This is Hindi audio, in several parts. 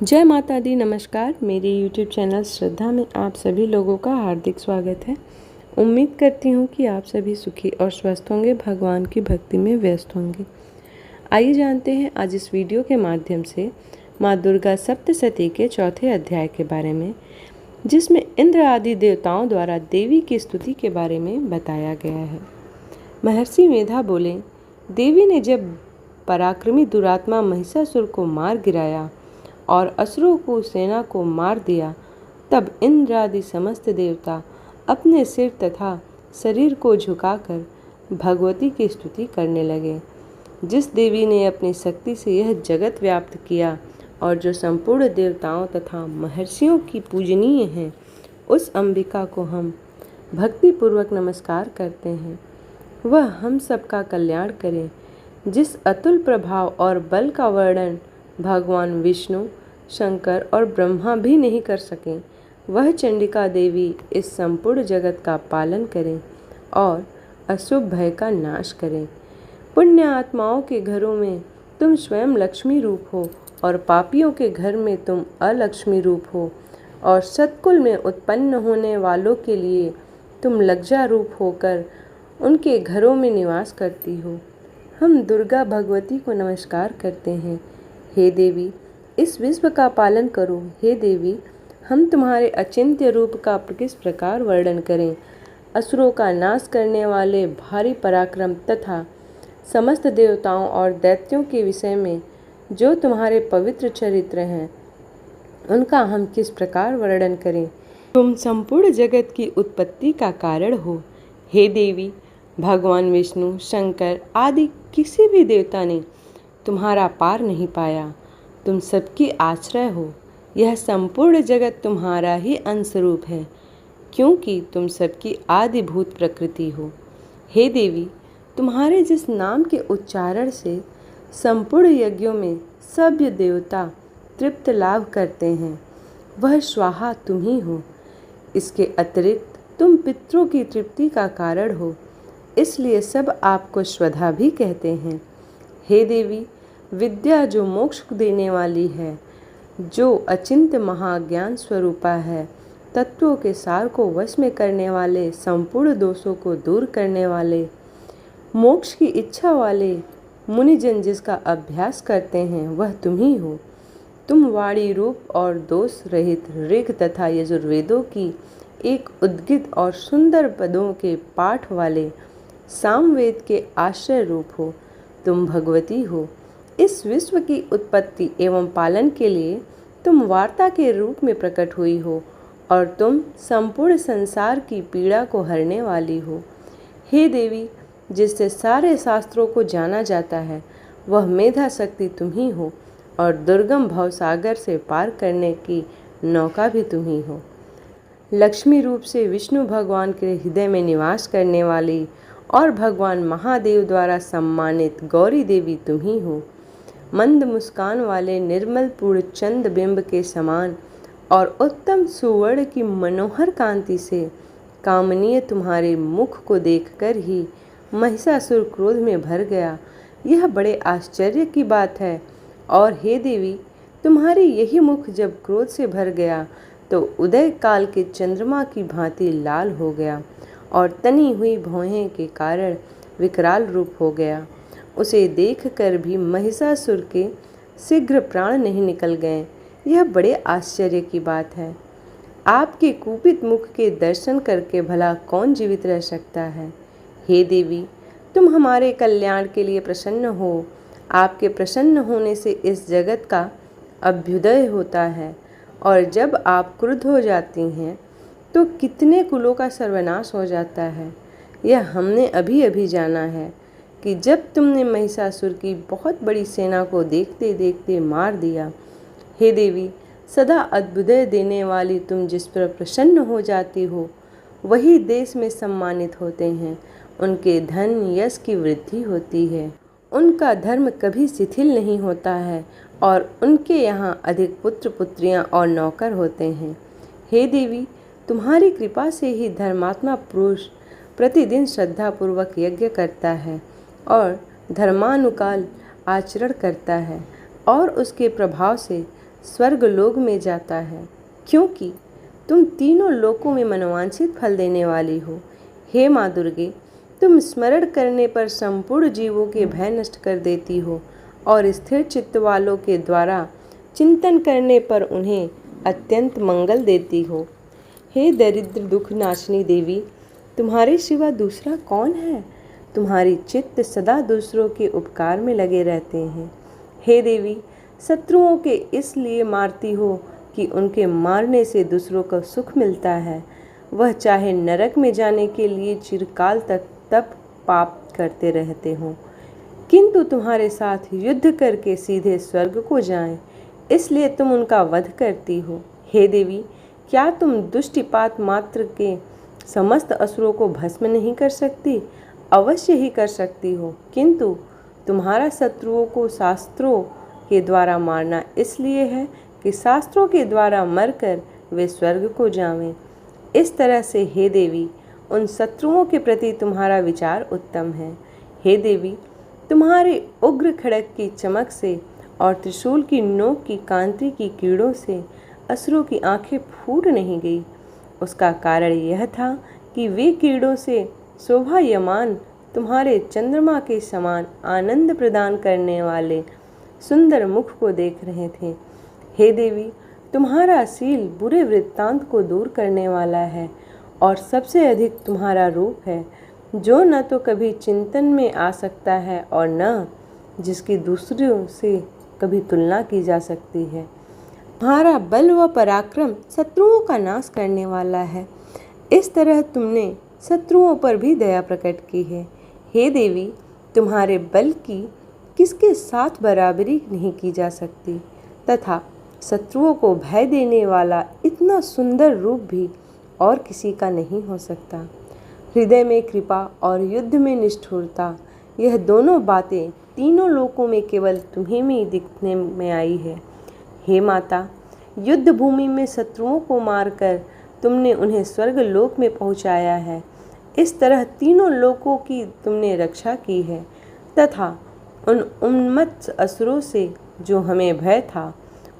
जय माता दी। नमस्कार। मेरे YouTube चैनल श्रद्धा में आप सभी लोगों का हार्दिक स्वागत है। उम्मीद करती हूँ कि आप सभी सुखी और स्वस्थ होंगे, भगवान की भक्ति में व्यस्त होंगे। आइए जानते हैं आज इस वीडियो के माध्यम से माँ दुर्गा सप्तशती के चौथे अध्याय के बारे में, जिसमें इंद्र आदि देवताओं द्वारा देवी की स्तुति के बारे में बताया गया है। महर्षि मेधा बोले, देवी ने जब पराक्रमी दुरात्मा महिषासुर को मार गिराया और असुरों को सेना को मार दिया, तब इंद्र आदि समस्त देवता अपने सिर तथा शरीर को झुकाकर भगवती की स्तुति करने लगे। जिस देवी ने अपनी शक्ति से यह जगत व्याप्त किया और जो संपूर्ण देवताओं तथा महर्षियों की पूजनीय है, उस अंबिका को हम भक्तिपूर्वक नमस्कार करते हैं। वह हम सबका कल्याण करे। जिस अतुल प्रभाव और बल का वर्णन भगवान विष्णु, शंकर और ब्रह्मा भी नहीं कर सके, वह चंडिका देवी इस संपूर्ण जगत का पालन करें और अशुभ भय का नाश करें। पुण्य आत्माओं के घरों में तुम स्वयं लक्ष्मी रूप हो और पापियों के घर में तुम अलक्ष्मी रूप हो, और सत्कुल में उत्पन्न होने वालों के लिए तुम लज्जा रूप होकर उनके घरों में निवास करती हो। हम दुर्गा भगवती को नमस्कार करते हैं। हे देवी, इस विश्व का पालन करो। हे देवी, हम तुम्हारे अचिंत्य रूप का किस प्रकार वर्णन करें। असुरों का नाश करने वाले भारी पराक्रम तथा समस्त देवताओं और दैत्यों के विषय में जो तुम्हारे पवित्र चरित्र हैं, उनका हम किस प्रकार वर्णन करें। तुम संपूर्ण जगत की उत्पत्ति का कारण हो। हे देवी, भगवान विष्णु, शंकर आदि किसी भी देवता ने तुम्हारा पार नहीं पाया। तुम सबकी आश्रय हो। यह संपूर्ण जगत तुम्हारा ही अंशरूप है, क्योंकि तुम सबकी आदिभूत प्रकृति हो। हे देवी, तुम्हारे जिस नाम के उच्चारण से संपूर्ण यज्ञों में सभ्य देवता तृप्त लाभ करते हैं, वह स्वाहा तुम ही हो। इसके अतिरिक्त तुम पितरों की तृप्ति का कारण हो, इसलिए सब आपको स्वधा भी कहते हैं। हे देवी, विद्या जो मोक्ष देने वाली है, जो अचिंत्य महाज्ञान स्वरूपा है, तत्वों के सार को वश में करने वाले, संपूर्ण दोषों को दूर करने वाले, मोक्ष की इच्छा वाले मुनिजन जिसका अभ्यास करते हैं, वह तुम ही हो। तुम वाणी रूप और दोष रहित ऋग तथा यजुर्वेदों की एक उद्गित और सुंदर पदों के पाठ वाले सामवेद के आश्रय रूप हो। तुम भगवती हो। इस विश्व की उत्पत्ति एवं पालन के लिए तुम वार्ता के रूप में प्रकट हुई हो, और तुम संपूर्ण संसार की पीड़ा को हरने वाली हो। हे देवी, जिससे सारे शास्त्रों को जाना जाता है, वह मेधा शक्ति तुम ही हो, और दुर्गम भवसागर से पार करने की नौका भी तुम ही हो। लक्ष्मी रूप से विष्णु भगवान के हृदय में निवास करने वाली और भगवान महादेव द्वारा सम्मानित गौरी देवी तुम ही हो। मंद मुस्कान वाले निर्मल पूर्ण चंद बिंब के समान और उत्तम सुवर्ण की मनोहर कांति से कामनीय तुम्हारे मुख को देखकर ही महिषासुर क्रोध में भर गया। यह बड़े आश्चर्य की बात है। और हे देवी, तुम्हारी यही मुख जब क्रोध से भर गया तो उदय काल के चंद्रमा की भांति लाल हो गया और तनी हुई भौहें के कारण विकराल रूप हो गया। उसे देखकर भी महिषासुर के शीघ्र प्राण नहीं निकल गए। यह बड़े आश्चर्य की बात है। आपके कुपित मुख के दर्शन करके भला कौन जीवित रह सकता है। हे देवी, तुम हमारे कल्याण के लिए प्रसन्न हो। आपके प्रसन्न होने से इस जगत का अभ्युदय होता है, और जब आप क्रुद्ध हो जाती हैं तो कितने कुलों का सर्वनाश हो जाता है। यह हमने अभी अभी जाना है कि जब तुमने महिषासुर की बहुत बड़ी सेना को देखते देखते मार दिया। हे देवी, सदा अभ्युदय देने वाली तुम जिस पर प्रसन्न हो जाती हो, वही देश में सम्मानित होते हैं। उनके धन यश की वृद्धि होती है। उनका धर्म कभी शिथिल नहीं होता है, और उनके यहाँ अधिक पुत्र पुत्रियाँ और नौकर होते हैं। हे देवी, तुम्हारी कृपा से ही धर्मात्मा पुरुष प्रतिदिन श्रद्धापूर्वक यज्ञ करता है और धर्मानुकाल आचरण करता है, और उसके प्रभाव से स्वर्गलोक में जाता है, क्योंकि तुम तीनों लोकों में मनोवांछित फल देने वाली हो। हे माँ दुर्गे, तुम स्मरण करने पर संपूर्ण जीवों के भय नष्ट कर देती हो और स्थिर चित्त वालों के द्वारा चिंतन करने पर उन्हें अत्यंत मंगल देती हो। हे दरिद्र दुख नाशनी देवी, तुम्हारे सिवा दूसरा कौन है? तुम्हारी चित्त सदा दूसरों के उपकार में लगे रहते हैं। हे देवी, शत्रुओं के इसलिए मारती हो कि उनके मारने से दूसरों को सुख मिलता है। वह चाहे नरक में जाने के लिए चिरकाल तक तप पाप करते रहते हो, किंतु तुम्हारे साथ युद्ध करके सीधे स्वर्ग को जाएं, इसलिए तुम उनका वध करती हो। हे देवी, क्या तुम दुष्टिपात मात्र के समस्त असुरों को भस्म नहीं कर सकती? अवश्य ही कर सकती हो, किंतु तुम्हारा शत्रुओं को शास्त्रों के द्वारा मारना इसलिए है कि शास्त्रों के द्वारा मरकर वे स्वर्ग को जावें। इस तरह से हे देवी, उन शत्रुओं के प्रति तुम्हारा विचार उत्तम है। हे देवी, तुम्हारे उग्र खड़ग की चमक से और त्रिशूल की नोक की कांति की कीड़ों से असुरों की आंखें फूट नहीं गई। उसका कारण यह था कि वे कीड़ों से शोभायमान तुम्हारे चंद्रमा के समान आनंद प्रदान करने वाले सुंदर मुख को देख रहे थे। हे देवी, तुम्हारा शील बुरे वृत्तांत को दूर करने वाला है और सबसे अधिक तुम्हारा रूप है, जो न तो कभी चिंतन में आ सकता है और न जिसकी दूसरों से कभी तुलना की जा सकती है। तुम्हारा बल व पराक्रम शत्रुओं का नाश करने वाला है। इस तरह तुमने शत्रुओं पर भी दया प्रकट की है। हे देवी, तुम्हारे बल की किसके साथ बराबरी नहीं की जा सकती, तथा शत्रुओं को भय देने वाला इतना सुंदर रूप भी और किसी का नहीं हो सकता। हृदय में कृपा और युद्ध में निष्ठुरता, यह दोनों बातें तीनों लोकों में केवल तुम्हें में दिखने में आई है। हे माता, युद्ध भूमि में शत्रुओं को मारकर तुमने उन्हें स्वर्ग लोक में पहुंचाया है। इस तरह तीनों लोकों की तुमने रक्षा की है, तथा उन उन्मत्त असुरों से जो हमें भय था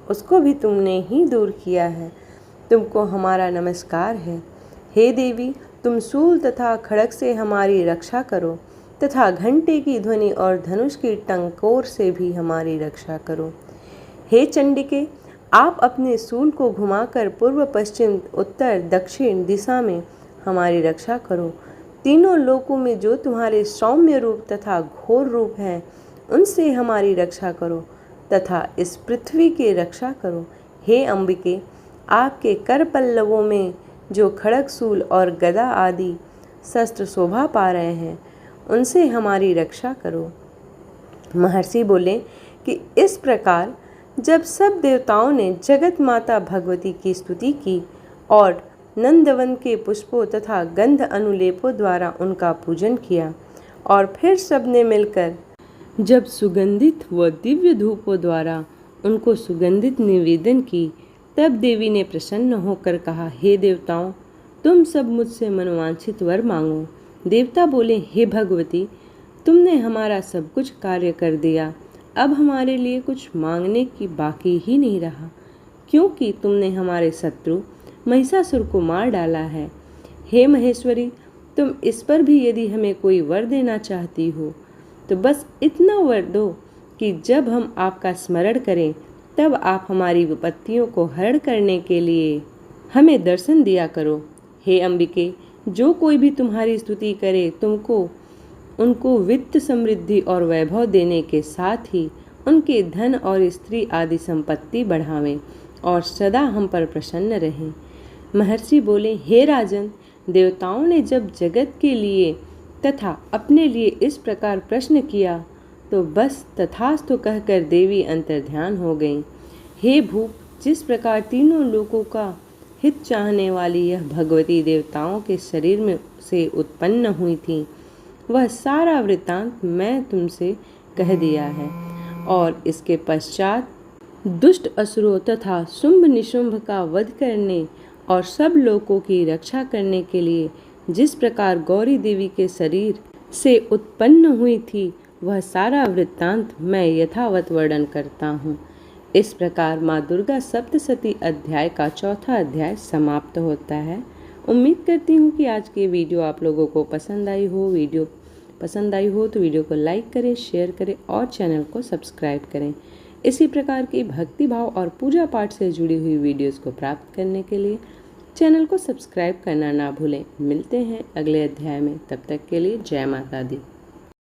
उसको भी तुमने ही दूर किया है। तुमको हमारा नमस्कार है। हे देवी, तुम शूल तथा खड़ग से हमारी रक्षा करो तथा घंटे की ध्वनि और धनुष की टंकोर से भी हमारी रक्षा करो। हे चंडिके, आप अपने शूल को घुमाकर पूर्व पश्चिम उत्तर दक्षिण दिशा में हमारी रक्षा करो। तीनों लोकों में जो तुम्हारे सौम्य रूप तथा घोर रूप हैं, उनसे हमारी रक्षा करो तथा इस पृथ्वी की रक्षा करो। हे अंबिके, आपके कर पल्लवों में जो खड़ग शूल और गदा आदि शस्त्र शोभा पा रहे हैं, उनसे हमारी रक्षा करो। महर्षि बोले कि इस प्रकार जब सब देवताओं ने जगत माता भगवती की स्तुति की और नंदवन के पुष्पों तथा गंध अनुलेपों द्वारा उनका पूजन किया और फिर सबने मिलकर जब सुगंधित व दिव्य धूपों द्वारा उनको सुगंधित निवेदन की, तब देवी ने प्रसन्न होकर कहा, हे देवताओं, तुम सब मुझसे मनोवांछित वर मांगो। देवता बोले, हे भगवती, तुमने हमारा सब कुछ कार्य कर दिया, अब हमारे लिए कुछ मांगने की बाकी ही नहीं रहा, क्योंकि तुमने हमारे शत्रु महिषासुर को मार डाला है। हे महेश्वरी, तुम इस पर भी यदि हमें कोई वर देना चाहती हो तो बस इतना वर दो कि जब हम आपका स्मरण करें तब आप हमारी विपत्तियों को हरण करने के लिए हमें दर्शन दिया करो। हे अंबिके, जो कोई भी तुम्हारी स्तुति करे, तुमको उनको वित्त समृद्धि और वैभव देने के साथ ही उनके धन और स्त्री आदि संपत्ति बढ़ावें और सदा हम पर प्रसन्न रहें। महर्षि बोले, हे राजन, देवताओं ने जब जगत के लिए तथा अपने लिए इस प्रकार प्रश्न किया तो बस तथास्तु कहकर देवी अंतर्ध्यान हो गईं। हे भूप, जिस प्रकार तीनों लोकों का हित चाहने वाली यह भगवती देवताओं के शरीर में से उत्पन्न हुई थी, वह सारा वृत्तांत मैं तुमसे कह दिया है। और इसके पश्चात दुष्ट असुरों तथा शुंभ निशुंभ का वध करने और सब लोगों की रक्षा करने के लिए जिस प्रकार गौरी देवी के शरीर से उत्पन्न हुई थी, वह सारा वृत्तांत मैं यथावत वर्णन करता हूँ। इस प्रकार माँ दुर्गा सप्तशती अध्याय का चौथा अध्याय समाप्त होता है। उम्मीद करती हूँ कि आज की वीडियो आप लोगों को पसंद आई हो। वीडियो पसंद आई हो तो वीडियो को लाइक करें, शेयर करें और चैनल को सब्सक्राइब करें। इसी प्रकार की भक्ति भाव और पूजा पाठ से जुड़ी हुई वीडियोस को प्राप्त करने के लिए चैनल को सब्सक्राइब करना ना भूलें। मिलते हैं अगले अध्याय में, तब तक के लिए जय माता दी।